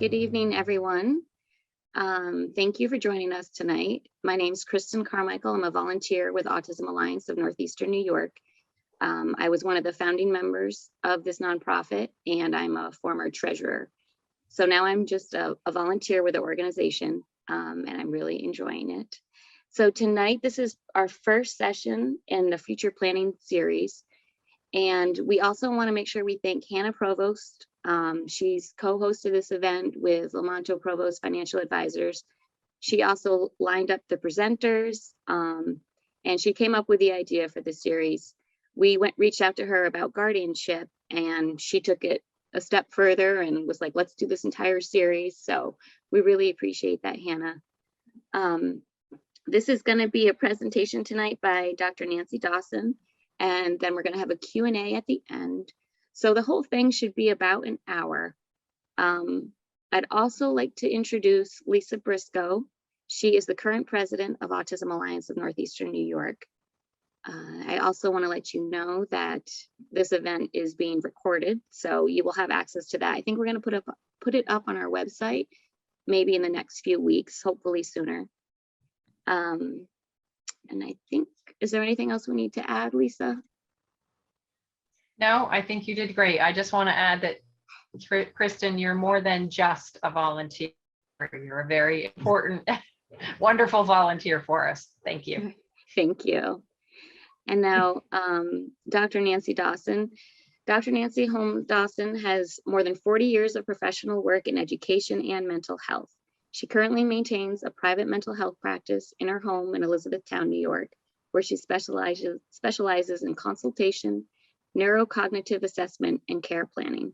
Good evening, everyone. Thank you for joining us tonight. My name is Kristen Carmichael. I'm a volunteer with Autism Alliance of Northeastern New York. I was one of the founding members of this nonprofit, and I'm a former treasurer. So now I'm just a volunteer with the organization, and I'm really enjoying it. So tonight, this is our first session in the future planning series. And we also want to make sure we thank Hannah Provost. She's co-hosted this event with Lomanto Provost Financial Advisors. She also lined up the presenters, and she came up with the idea for the series. We reached out to her about guardianship, and she took it a step further and was like, let's do this entire series. So we really appreciate that, Hannah. This is going to be a presentation tonight by Dr. Nancy Dawson, and then we're going to have a Q&A at the end. So the whole thing should be about an hour. I'd also like to introduce Lisa Briscoe. She is the current president of Autism Alliance of Northeastern New York. I also want to let you know that this event is being recorded, so you will have access to that. I think we're going to put it up on our website, maybe in the next few weeks, hopefully sooner. And I think, is there anything else we need to add, Lisa? No, I think you did great. I just want to add that, Kristen, you're more than just a volunteer. You're a very important, wonderful volunteer for us. Thank you. Thank you. And now, Dr. Nancy Dawson. Dr. Nancy Holmes Dawson has more than 40 years of professional work in education and mental health. She currently maintains a private mental health practice in her home in Elizabethtown, New York, where she specializes in consultation, neurocognitive assessment, and care planning.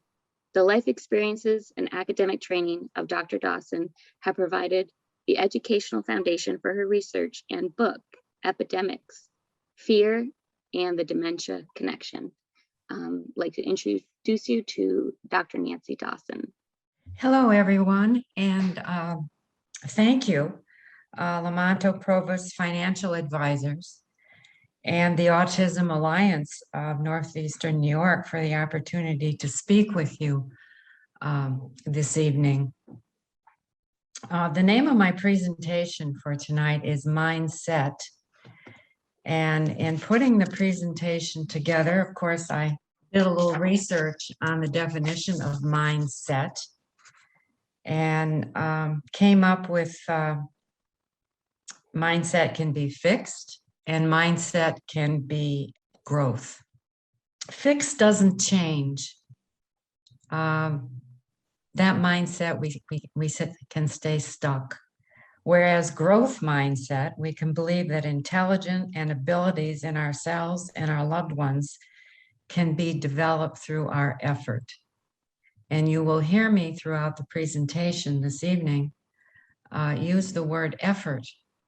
The life experiences and academic training of Dr. Dawson have provided the educational foundation for her research and book, Epidemics, Fear and the Dementia Connection. I'd like to introduce you to Dr. Nancy Dawson. Hello, everyone, and thank you, Lomanto Provost Financial Advisors and the Autism Alliance of Northeastern New York for the opportunity to speak with you this evening. The name of my presentation for tonight is Mindset. And in putting the presentation together, of course, I did a little research on the definition of mindset and came up with mindset can be fixed and mindset can be growth. Fixed doesn't change. That mindset, we can stay stuck. Whereas growth mindset, we can believe that intelligence and abilities in ourselves and our loved ones can be developed through our effort. And you will hear me throughout the presentation this evening use the word effort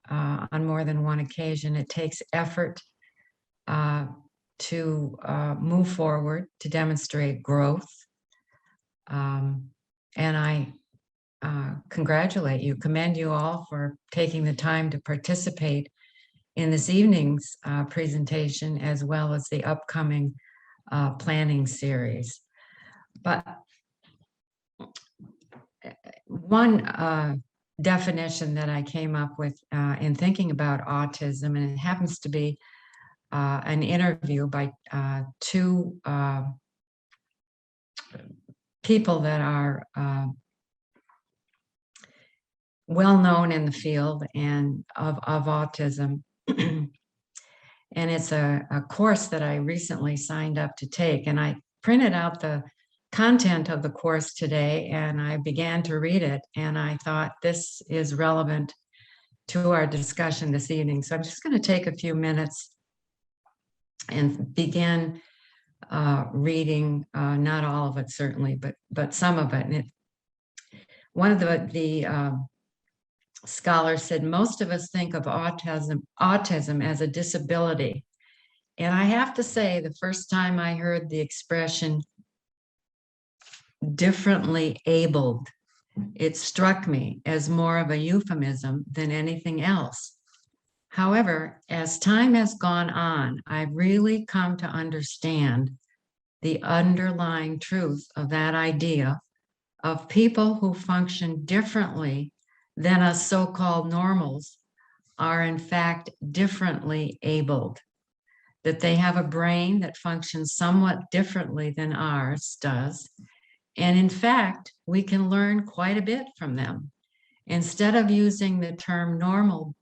on more than one occasion. It takes effort to move forward, to demonstrate growth. And I congratulate you, commend you all for taking the time to participate in this evening's presentation, as well as the upcoming planning series. But one definition that I came up with in thinking about autism, and it happens to be an interview by two people that are well known in the field and of autism. And it's a course that I recently signed up to take, and I printed out the content of the course today and I began to read it, and I thought this is relevant to our discussion this evening. So I'm just going to take a few minutes and begin reading, not all of it certainly, but some of it. And one of the scholars said, most of us think of autism as a disability. And I have to say, the first time I heard the expression differently abled, it struck me as more of a euphemism than anything else. However, as time has gone on, I've really come to understand the underlying truth of that idea of people who function differently than us so-called normals are in fact differently abled, that they have a brain that functions somewhat differently than ours does. And in fact, we can learn quite a bit from them. Instead of using the term normal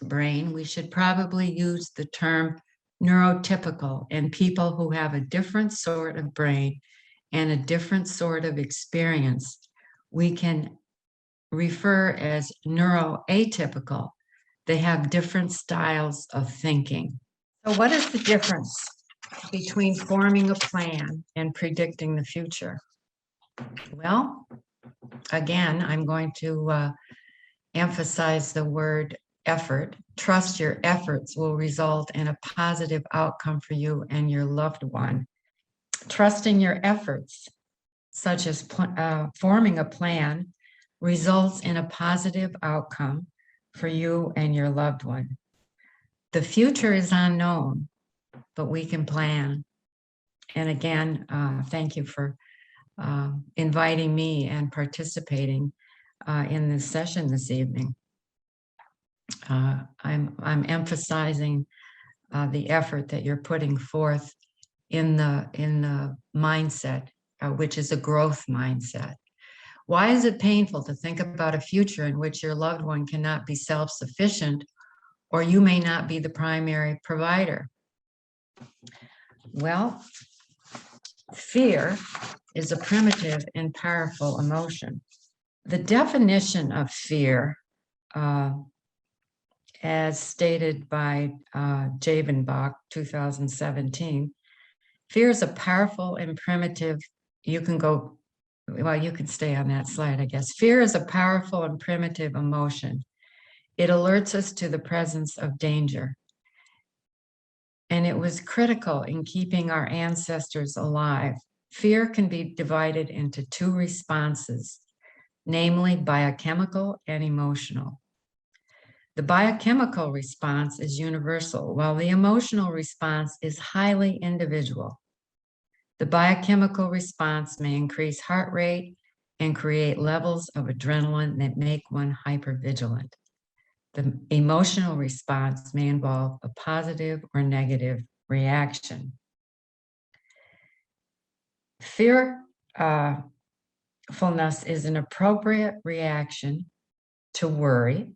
brain, we should probably use the term neurotypical, and people who have a different sort of brain and a different sort of experience, we can refer as neuroatypical. They have different styles of thinking. So what is the difference between forming a plan and predicting the future? Well, again, I'm going to emphasize the word effort. Trust your efforts will result in a positive outcome for you and your loved one. Trusting your efforts, such as forming a plan, results in a positive outcome for you and your loved one. The future is unknown, but we can plan. And again, thank you for inviting me and participating in this session this evening. I'm emphasizing the effort that you're putting forth in the mindset, which is a growth mindset. Why is it painful to think about a future in which your loved one cannot be self-sufficient, or you may not be the primary provider? Well, fear is a primitive and powerful emotion. The definition of fear, as stated by Javenbach, 2017, fear is a powerful and primitive, you can go, well, you can stay on that slide, I guess. Fear is a powerful and primitive emotion. It alerts us to the presence of danger. And it was critical in keeping our ancestors alive. Fear can be divided into two responses, namely biochemical and emotional. The biochemical response is universal, while the emotional response is highly individual. The biochemical response may increase heart rate and create levels of adrenaline that make one hypervigilant. The emotional response may involve a positive or negative reaction. Fearfulness is an appropriate reaction to worry.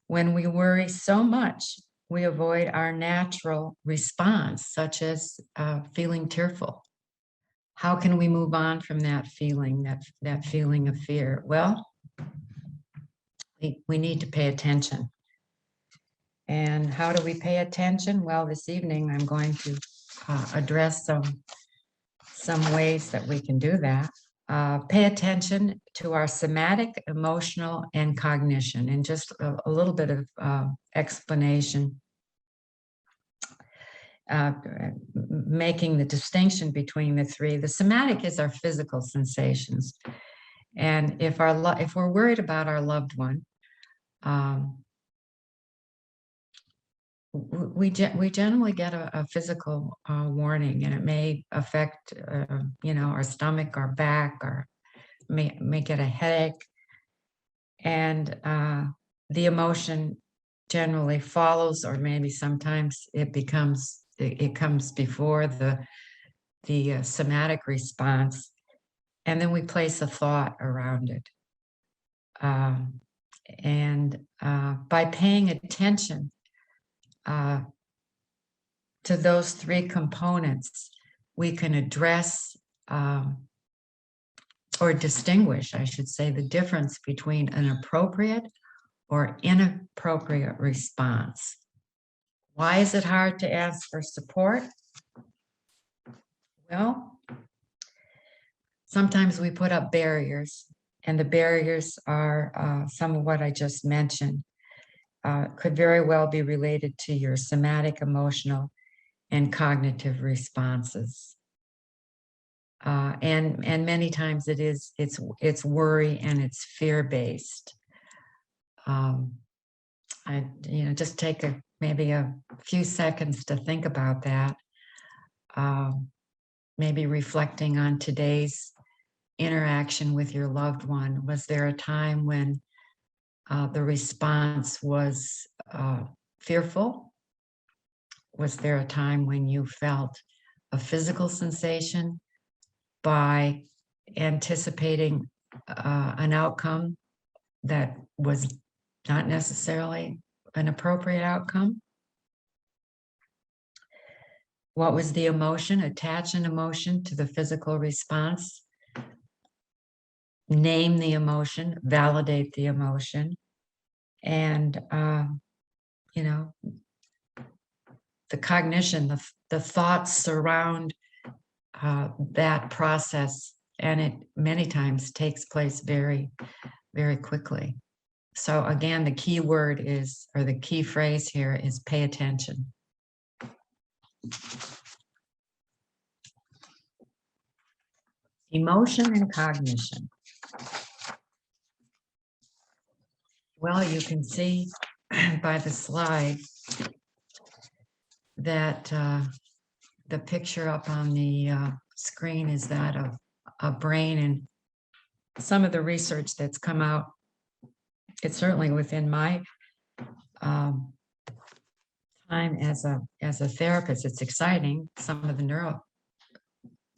When we worry so much, we avoid our natural response, such as feeling tearful. How can we move on from that feeling, that feeling of fear? Well, we need to pay attention. And how do we pay attention? Well, this evening I'm going to address some ways that we can do that. Pay attention to our somatic, emotional, and cognition, and just a little bit of explanation, making the distinction between the three. The somatic is our physical sensations, and if we're worried about our loved one, we generally get a physical warning, and it may affect our stomach, our back, or may get a headache, and the emotion generally follows, or maybe sometimes it comes before the somatic response, and then we place a thought around it. By paying attention to those three components, we can address or distinguish, I should say, the difference between an appropriate or inappropriate response. Why is it hard to ask for support? Well, sometimes we put up barriers, and the barriers are some of what I just mentioned. Could very well be related to your somatic, emotional, and cognitive responses. And many times it's worry and it's fear-based. Just take maybe a few seconds to think about that. maybe reflecting on today's interaction with your loved one. Was there a time when the response was fearful? Was there a time when you felt a physical sensation by anticipating an outcome that was not necessarily an appropriate outcome? What was the emotion? Attach an emotion to the physical response. Name the emotion, validate the emotion, and you know, the cognition, the thoughts surround that process, and it many times takes place very, very quickly. So again, the key word is, or the key phrase here is pay attention. Emotion and cognition. Well, you can see by the slide that the picture up on the screen is that of a brain, and some of the research that's come out, it's certainly within my time as a therapist, it's exciting. Some of the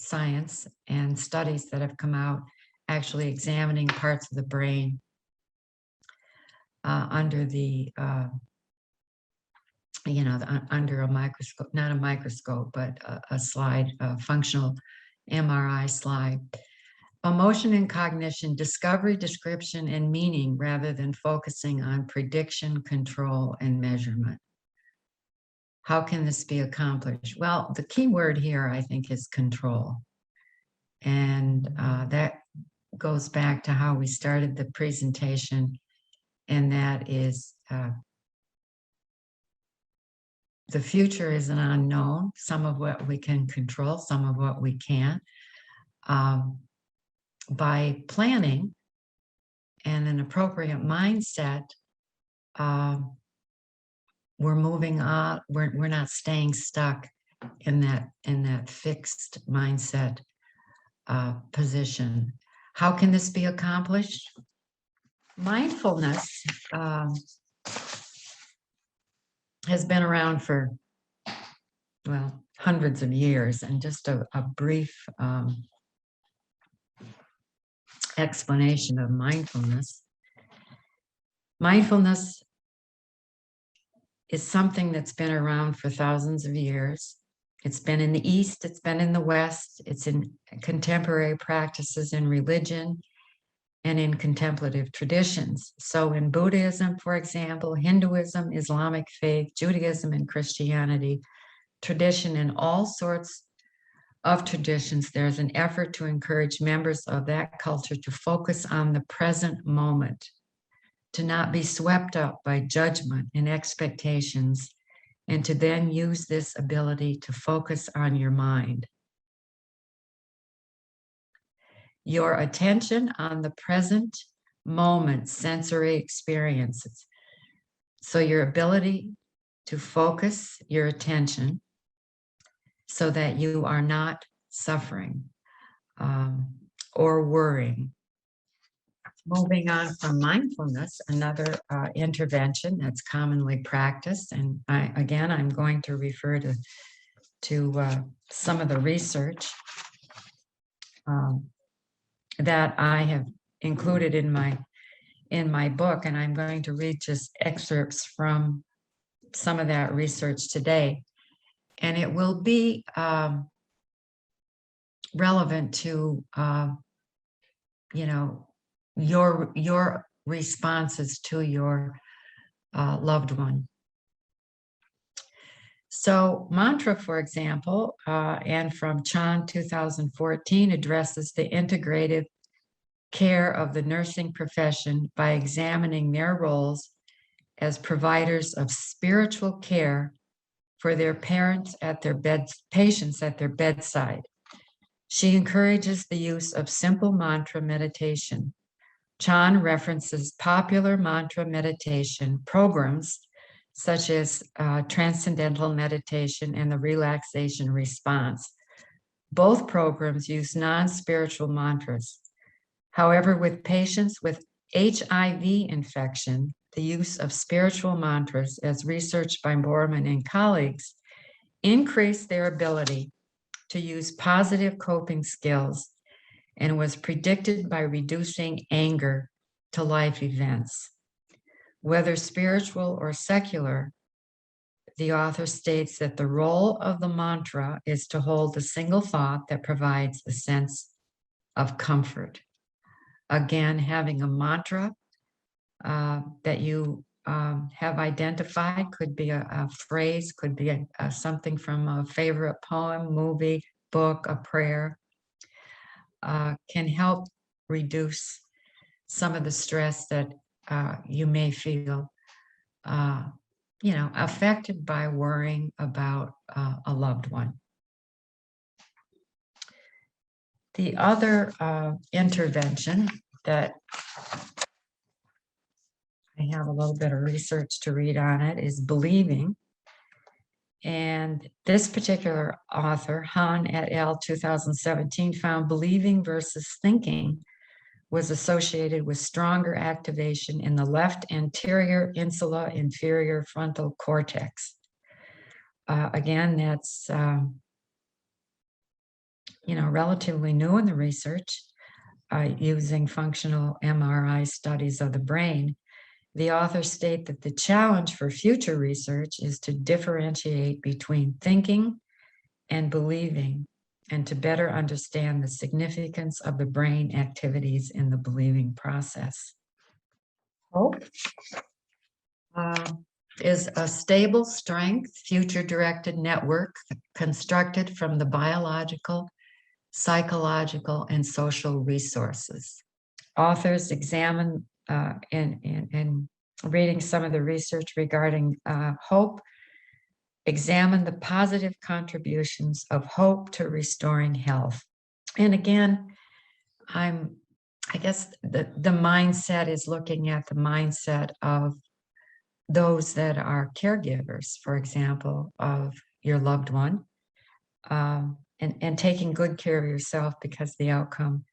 neuroscience and studies that have come out actually examining parts of the brain under the under a microscope, not a microscope, but a slide, a functional MRI slide. Emotion and cognition, discovery, description, and meaning, rather than focusing on prediction, control, and measurement. How can this be accomplished? Well, the key word here, I think, is control. And that goes back to how we started the presentation, and that is the future is an unknown, some of what we can control, some of what we can't. By planning and an appropriate mindset, we're moving on. We're not staying stuck in that fixed mindset position. How can this be accomplished? Mindfulness has been around for, well, hundreds of years, and just a brief explanation of mindfulness. Mindfulness is something that's been around for thousands of years. It's been in the East, it's been in the West, it's in contemporary practices in religion and in contemplative traditions. So in Buddhism, for example, Hinduism, Islamic faith, Judaism, and Christianity, tradition, in all sorts of traditions, there's an effort to encourage members of that culture to focus on the present moment, to not be swept up by judgment and expectations, and to then use this ability to focus on your mind. Your attention on the present moment, sensory experiences. So your ability to focus your attention so that you are not suffering or worrying. Moving on from mindfulness, another intervention that's commonly practiced, and I'm going to refer to some of the research that I have included in my book, and I'm going to read just excerpts from some of that research today, and it will be relevant to your responses to your loved one. So mantra, for example, and from Chan 2014, addresses the integrative care of the nursing profession by examining their roles as providers of spiritual care for their patients at their bedside. She encourages the use of simple mantra meditation. Chan references popular mantra meditation programs such as transcendental meditation and the relaxation response. Both programs use non-spiritual mantras. However, with patients with HIV infection, the use of spiritual mantras, as researched by Borman and colleagues, increased their ability to use positive coping skills and was predicted by reducing anger to life events. Whether spiritual or secular, the author states that the role of the mantra is to hold a single thought that provides a sense of comfort. Again, having a mantra that you have identified, could be a phrase, could be something from a favorite poem, movie, book, a prayer, can help reduce some of the stress that you may feel, affected by worrying about a loved one. The other intervention that I have a little bit of research to read on it is believing. And this particular author, Han et al. 2017, found believing versus thinking was associated with stronger activation in the left anterior insula inferior frontal cortex. Again, that's relatively new in the research, using functional MRI studies of the brain. The authors state that the challenge for future research is to differentiate between thinking and believing, and to better understand the significance of the brain activities in the believing process. Hope is a stable strength, future-directed network constructed from the biological, psychological, and social resources. Authors examine in reading some of the research regarding hope, examine the positive contributions of hope to restoring health. And again, I guess the mindset is looking at the mindset of those that are caregivers, for example, of your loved one, and taking good care of yourself, because the outcome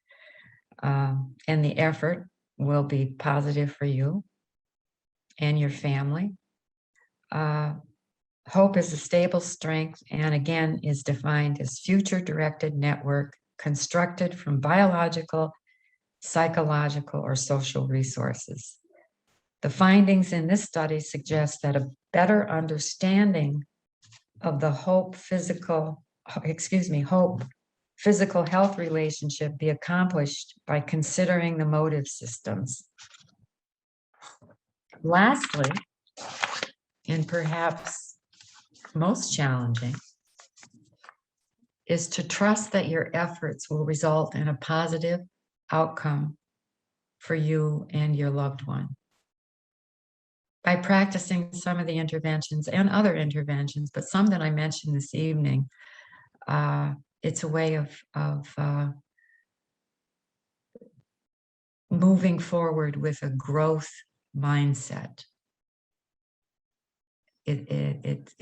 and the effort will be positive for you and your family. Hope is a stable strength, and again is defined as future-directed network constructed from biological, psychological, or social resources. The findings in this study suggest that a better understanding of the hope physical health relationship be accomplished by considering the motive systems. Lastly, and perhaps most challenging, is to trust that your efforts will result in a positive outcome for you and your loved one. By practicing some of the interventions and other interventions, but some that I mentioned this evening, it's a way of moving forward with a growth mindset. It's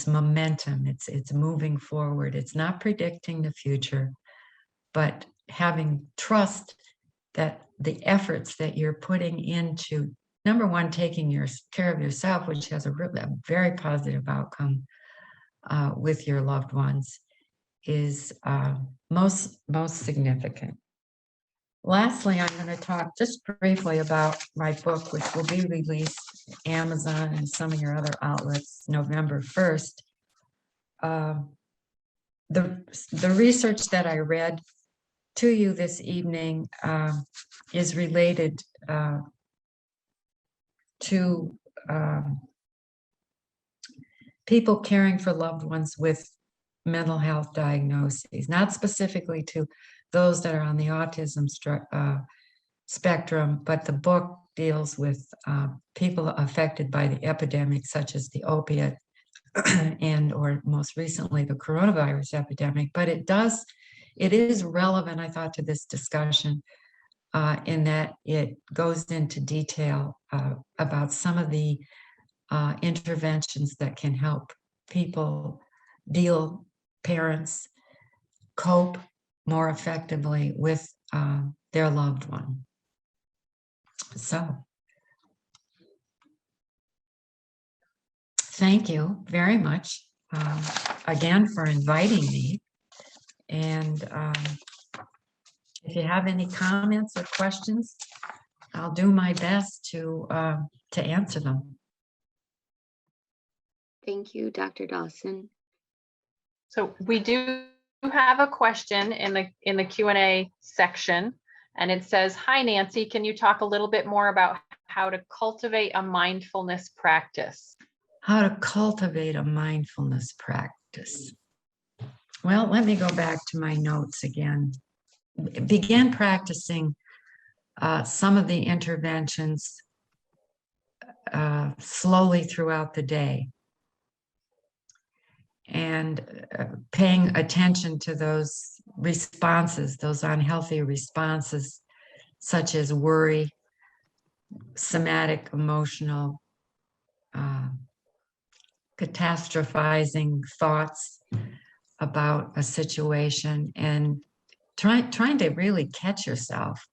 momentum. It's moving forward. It's not predicting the future, but having trust that the efforts that you're putting into, number one, taking care of yourself, which has a very positive outcome with your loved ones, is most significant. Lastly, I'm going to talk just briefly about my book, which will be released Amazon and some of your other outlets November 1st. The research that I read to you this evening is related to people caring for loved ones with mental health diagnoses, not specifically to those that are on the autism spectrum, but the book deals with people affected by the epidemic, such as the opiate and, or most recently, the coronavirus epidemic. But it is relevant, I thought, to this discussion in that it goes into detail about some of the interventions that can help people deal parents cope more effectively with their loved one. So, thank you very much again for inviting me. And if you have any comments or questions, I'll do my best to answer them. Thank you, Dr. Dawson. So we do have a question in the Q&A section, and it says, "Hi, Nancy, can you talk a little bit more about how to cultivate a mindfulness practice?" How to cultivate a mindfulness practice. Well, let me go back to my notes again. Began practicing some of the interventions slowly throughout the day, and paying attention to those responses, those unhealthy responses, such as worry, somatic, emotional, catastrophizing thoughts about a situation, and trying to really catch yourself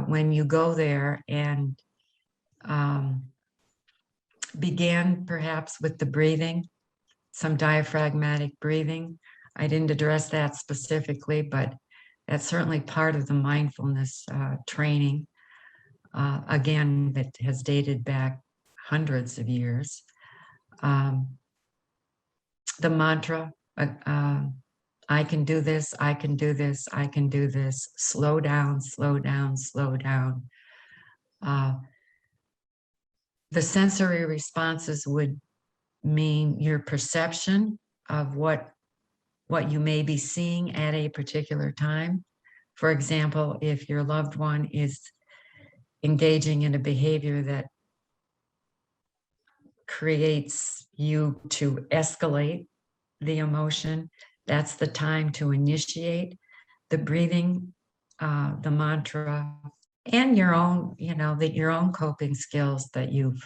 when you go there, and began perhaps with the breathing, some diaphragmatic breathing. I didn't address that specifically, but that's certainly part of the mindfulness training, again, that has dated back hundreds of years. The mantra, I can do this, I can do this, I can do this, slow down, slow down, slow down. The sensory responses would mean your perception of what you may be seeing at a particular time. For example, if your loved one is engaging in a behavior that creates you to escalate the emotion, that's the time to initiate the breathing, the mantra, and your own, your own coping skills that you've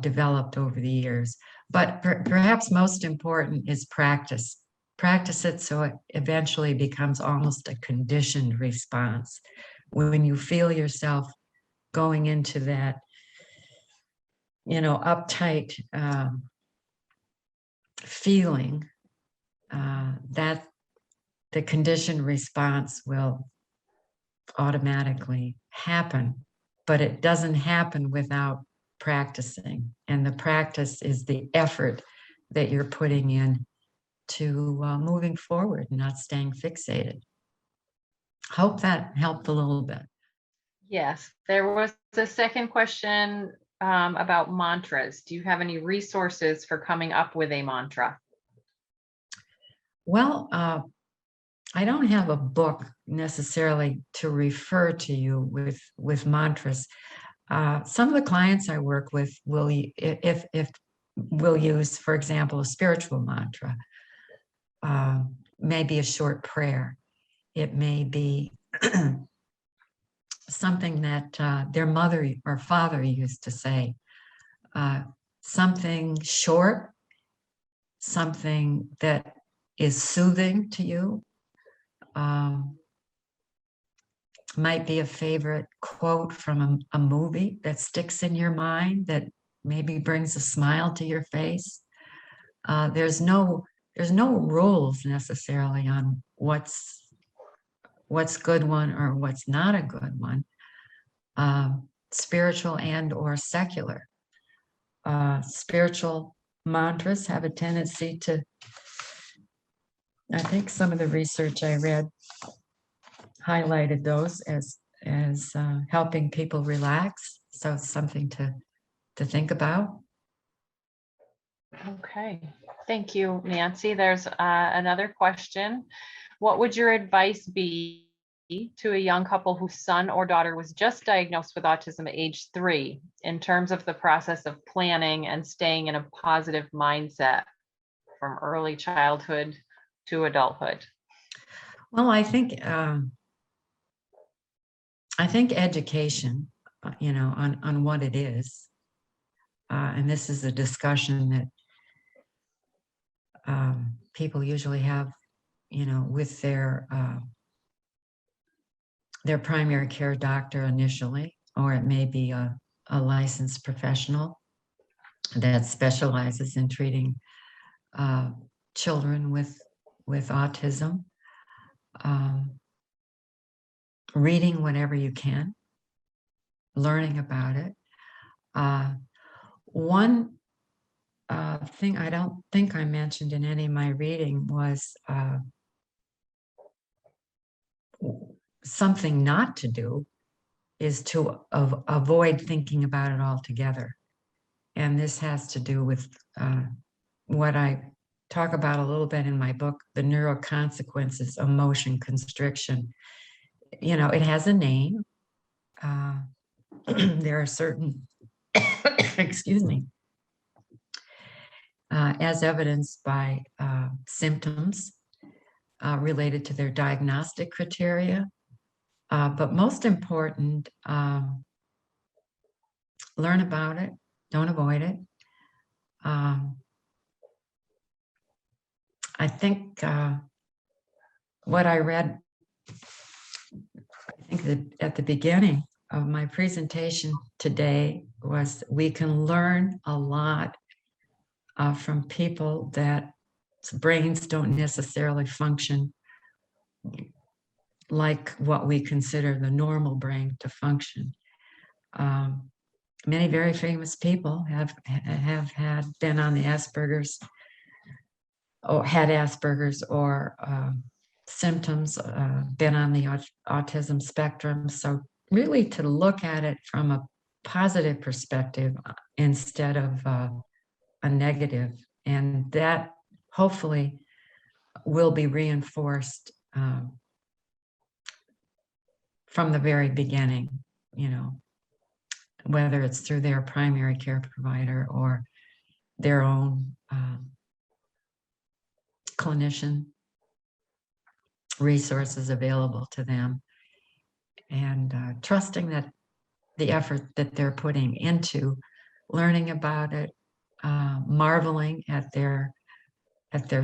developed over the years. But perhaps most important is practice. Practice it so it eventually becomes almost a conditioned response. When you feel yourself going into that, uptight feeling, that the conditioned response will automatically happen, but it doesn't happen without practicing. And the practice is the effort that you're putting in to moving forward, not staying fixated. Hope that helped a little bit. Yes, there was a second question about mantras. Do you have any resources for coming up with a mantra? Well, I don't have a book necessarily to refer to you with mantras. Some of the clients I work with will, if will use, for example, a spiritual mantra, maybe a short prayer. It may be something that their mother or father used to say, something short, something that is soothing to you. Might be a favorite quote from a movie that sticks in your mind, that maybe brings a smile to your face. There's no rules necessarily on what's good one or what's not a good one, spiritual and or secular. Spiritual mantras have a tendency to, I think some of the research I read highlighted those as helping people relax. So it's something to think about. Okay, thank you, Nancy. There's another question. What would your advice be to a young couple whose son or daughter was just diagnosed with autism at age 3 in terms of the process of planning and staying in a positive mindset from early childhood to adulthood? Well, I think education, on what it is, and this is a discussion that people usually have, with their primary care doctor initially, or it may be a licensed professional that specializes in treating children with autism. Reading whatever you can, learning about it. One thing I don't think I mentioned in any of my reading was something not to do is to avoid thinking about it altogether. And this has to do with what I talk about a little bit in my book, the neural consequences of motion constriction. It has a name. There are certain, excuse me, as evidenced by symptoms related to their diagnostic criteria. But most important, learn about it, don't avoid it. I think what I read, I think that at the beginning of my presentation today was we can learn a lot from people that brains don't necessarily function like what we consider the normal brain to function. Many very famous people have had been on the Asperger's or had Asperger's or symptoms, been on the autism spectrum. So really to look at it from a positive perspective instead of a negative, and that hopefully will be reinforced from the very beginning, whether it's through their primary care provider or their own clinician resources available to them, and trusting that the effort that they're putting into learning about it, marveling at their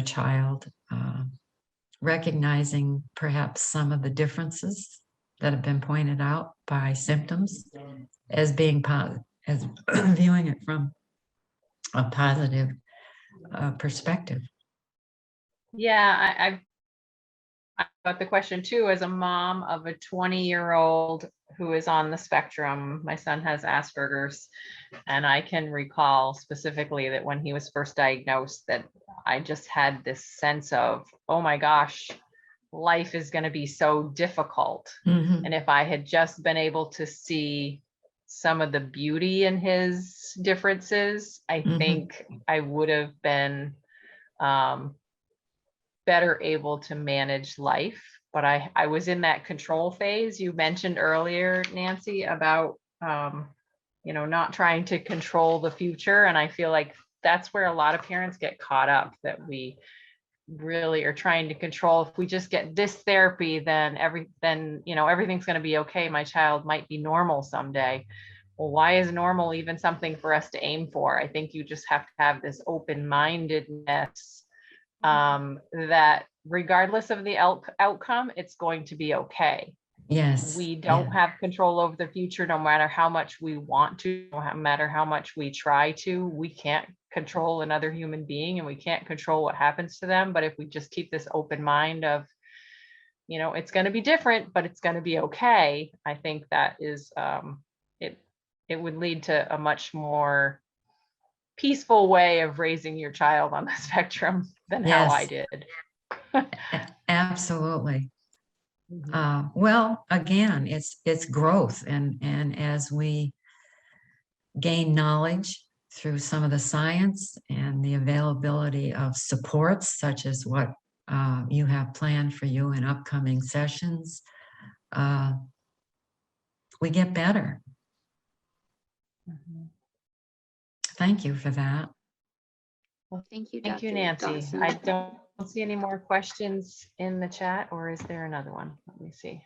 child, recognizing perhaps some of the differences that have been pointed out by symptoms as being positive, as viewing it from a positive perspective. Yeah, I got the question too, as a mom of a 20-year-old who is on the spectrum. My son has Asperger's, and I can recall specifically that when he was first diagnosed, that I just had this sense of, oh my gosh, life is going to be so difficult. Mm-hmm. And if I had just been able to see some of the beauty in his differences, I think I would have been better able to manage life. But I was in that control phase you mentioned earlier, Nancy, about not trying to control the future. And I feel like that's where a lot of parents get caught up, that we really are trying to control. If we just get this therapy, then everything's going to be okay. My child might be normal someday. Well, why is normal even something for us to aim for? I think you just have to have this open-mindedness that regardless of the outcome, it's going to be okay. Yes. We don't have control over the future, no matter how much we want to, no matter how much we try to. We can't control another human being, and we can't control what happens to them. But if we just keep this open mind of, it's going to be different, but it's going to be okay, I think that is, it would lead to a much more peaceful way of raising your child on the spectrum than how I did. Absolutely. Well, again, it's growth, and as we gain knowledge through some of the science and the availability of supports, such as what you have planned for you in upcoming sessions, we get better. Thank you for that. Well, Thank you, thank you, Dr. Nancy. Dawson. I don't see any more questions in the chat, or is there another one? Let me see.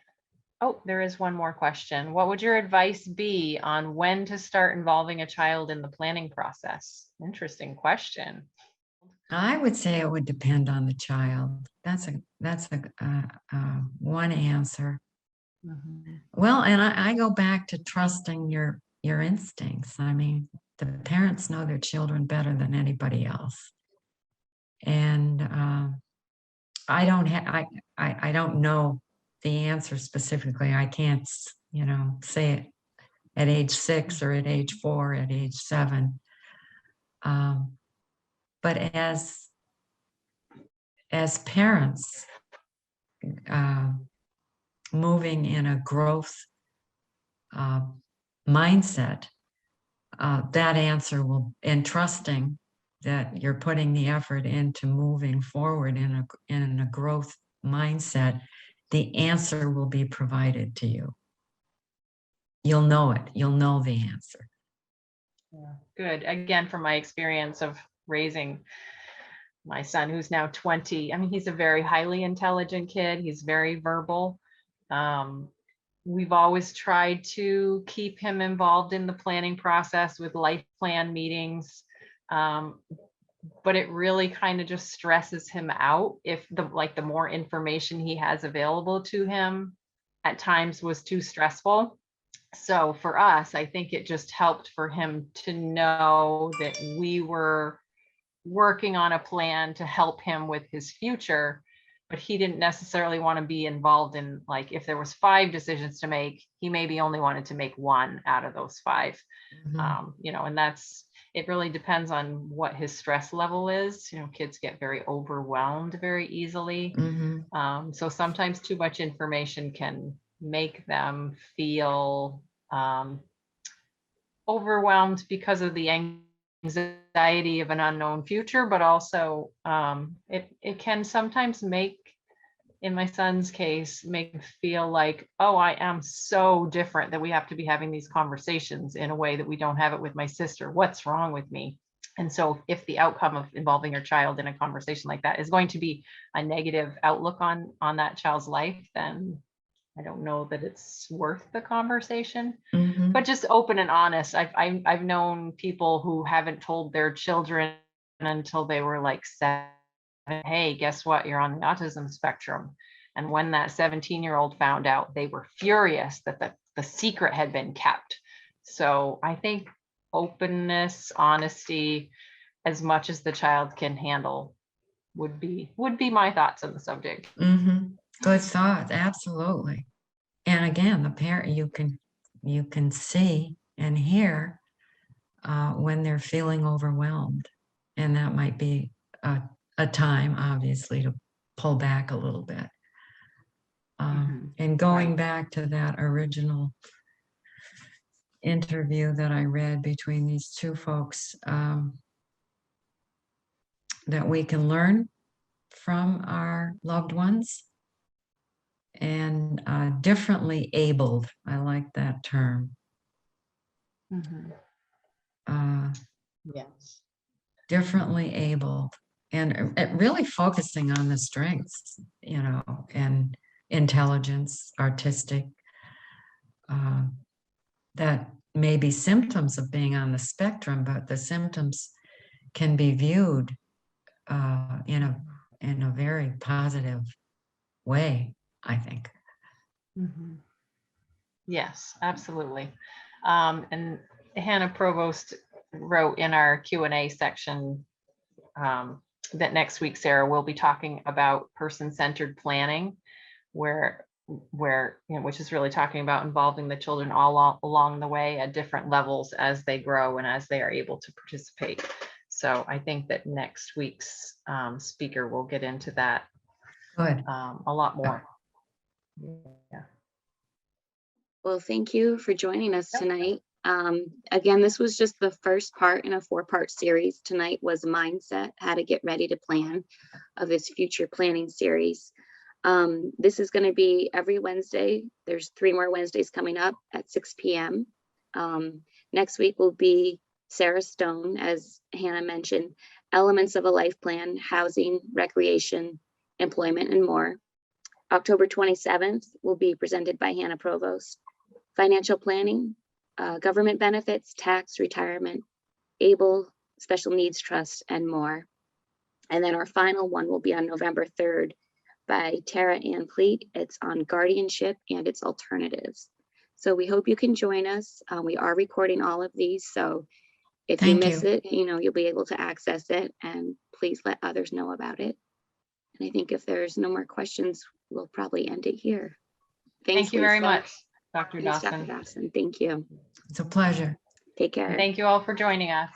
Oh, there is one more question. What would your advice be on when to start involving a child in the planning process? Interesting question. I would say it would depend on the child. That's one answer. Mhm. Well, and I go back to trusting your instincts. I mean, the parents know their children better than anybody else. And I don't have I don't know the answer specifically. I can't, say it at age 6 or at age 4, at age 7. But as parents, uh, moving in a growth uh, mindset, that answer will, and trusting that you're putting the effort into moving forward in a growth mindset, the answer will be provided to you. You'll know it. You'll know the answer. Yeah, good. Again, from my experience of raising my son, who's now 20, I mean, he's a very highly intelligent kid. He's very verbal. We've always tried to keep him involved in the planning process with life plan meetings. But it really kind of just stresses him out if the more information he has available to him at times was too stressful. So for us, I think it just helped for him to know that we were working on a plan to help him with his future, but he didn't necessarily want to be involved in, like, if there was 5 decisions to make, he maybe only wanted to make 1 out of those 5. And it really depends on what his stress level is. Kids get very overwhelmed very easily. So sometimes too much information can make them feel overwhelmed because of the anxiety of an unknown future, but also it can sometimes make, in my son's case, make him feel like, oh, I am so different that we have to be having these conversations in a way that we don't have it with my sister. What's wrong with me? And so if the outcome of involving your child in a conversation like that is going to be a negative outlook on that child's life, then I don't know that it's worth the conversation. But just open and honest. I've known people who haven't told their children until they were like 7, hey, guess what? You're on the autism spectrum. And when that 17-year-old found out, they were furious that the secret had been kept. So I think openness, honesty, as much as the child can handle would be my thoughts on the subject. Good thought. Absolutely. And again, the parent, you can see and hear when they're feeling overwhelmed, and that might be a time, obviously, to pull back a little bit. And going back to that original interview that I read between these 2 folks, that we can learn from our loved ones, and differently abled. I like that term. Yes. Differently abled, and really focusing on the strengths, and intelligence, artistic, that may be symptoms of being on the spectrum, but the symptoms can be viewed in a very positive way, I think. Yes, absolutely. And Hannah Provost wrote in our Q&A section that next week, Sarah, will be talking about person-centered planning, which is really talking about involving the children all along the way at different levels as they grow and as they are able to participate. So I think that next week's speaker will get into that a lot more. Yeah. Well, thank you for joining us tonight. Again, this was just the first part in a 4-part series. Tonight was mindset, how to get ready to plan, of this future planning series. This is going to be every Wednesday. There's 3 more Wednesdays coming up at 6 p.m. Next week will be Sarah Stone, as Hannah mentioned, elements of a life plan, housing, recreation, employment, and more. October 27th will be presented by Hannah Provost. Financial planning, government benefits, tax, retirement, able, special needs trust, and more. And then our final one will be on November 3rd by Tara Ann Pleat. It's on guardianship and its alternatives. So we hope you can join us. We are recording all of these, so if you Thank miss you. it, you'll be able to access it, and please let others know about it. And I think if there's no more questions, we'll probably end it here. Thanks, Thank you very Lisa. much, Dr. Thanks, Dr. Dawson. Dawson. Thank you. It's a pleasure. Take care. And thank you all for joining us.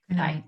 Good Bye. night.